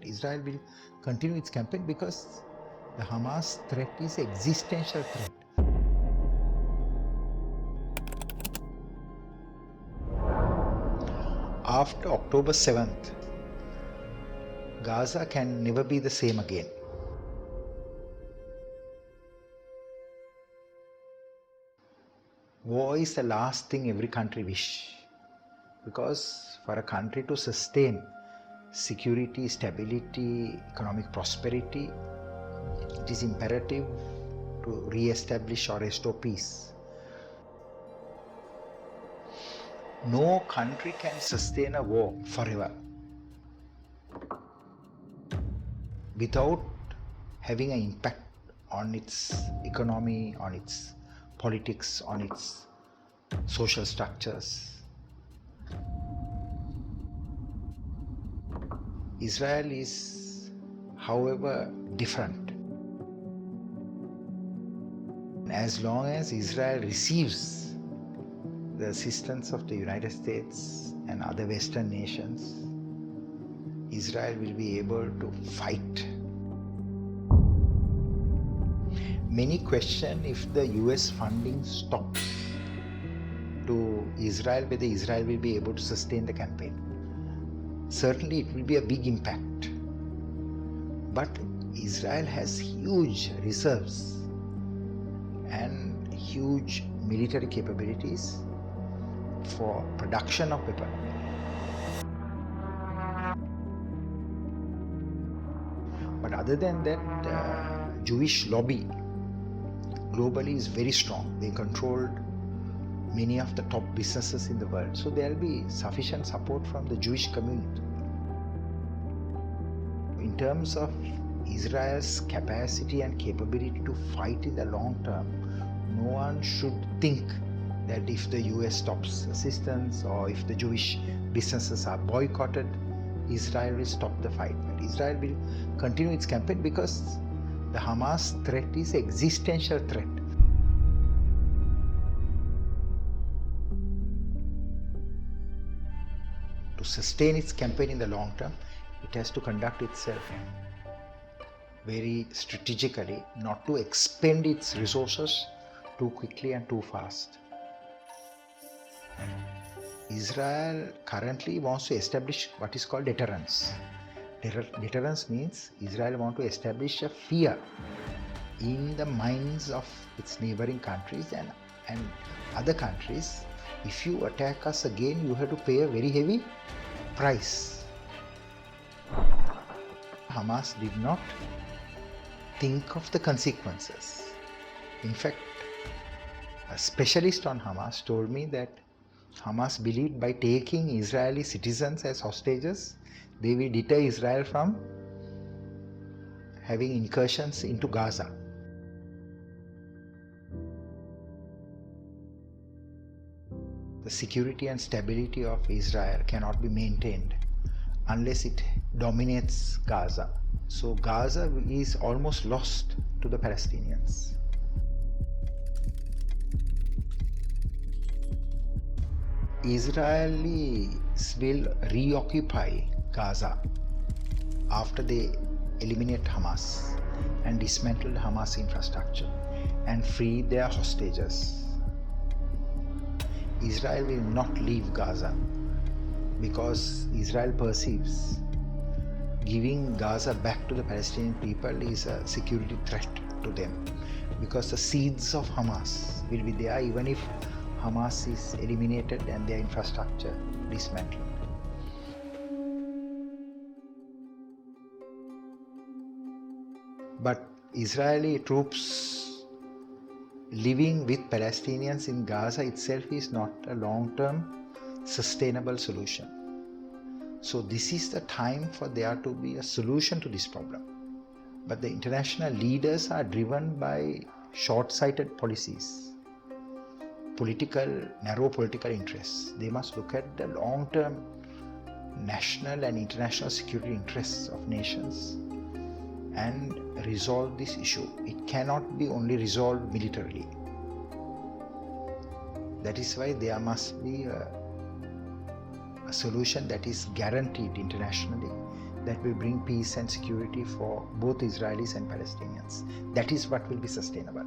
But Israel will continue its campaign because the Hamas threat is an existential threat. After October 7th, Gaza can never be the same again. War is the last thing every country wish, because for a country to sustain security, stability, economic prosperity, it is imperative to re-establish or restore peace. No country can sustain a war forever without having an impact on its economy, on its politics, on its social structures. Israel is, however, different. As long as Israel receives the assistance of the United States and other Western nations, Israel will be able to fight. Many question if the US funding stops to Israel, whether Israel will be able to sustain the campaign. Certainly it will be a big impact. But Israel has huge reserves and huge military capabilities for production of weaponry. But other than that, the Jewish lobby globally is very strong. They controlled many of the top businesses in the world. So there will be sufficient support from the Jewish community. In terms of Israel's capacity and capability to fight in the long term, no one should think that if the US stops assistance or if the Jewish businesses are boycotted, Israel will stop the fight. But Israel will continue its campaign because the Hamas threat is an existential threat. To sustain its campaign in the long term, it has to conduct itself very strategically, not to expend its resources too quickly and too fast. Israel currently wants to establish what is called deterrence. Deterrence means Israel wants to establish a fear in the minds of its neighboring countries and other countries. If you attack us again, you have to pay a very heavy price. Hamas did not think of the consequences. In fact, a specialist on Hamas told me that Hamas believed by taking Israeli citizens as hostages, they will deter Israel from having incursions into Gaza. The security and stability of Israel cannot be maintained unless it dominates Gaza. So Gaza is almost lost to the Palestinians. Israelis will reoccupy Gaza after they eliminate Hamas and dismantle Hamas infrastructure and free their hostages. Israel will not leave Gaza because Israel perceives giving Gaza back to the Palestinian people is a security threat to them, because the seeds of Hamas will be there even if Hamas is eliminated and their infrastructure dismantled. But Israeli troops living with Palestinians in Gaza itself is not a long-term sustainable solution. So this is the time for there to be a solution to this problem. But the international leaders are driven by short-sighted policies, narrow political interests. They must look at the long-term national and international security interests of nations and resolve this issue. It cannot be only resolved militarily. That is why there must be a solution that is guaranteed internationally, that will bring peace and security for both Israelis and Palestinians. That is what will be sustainable.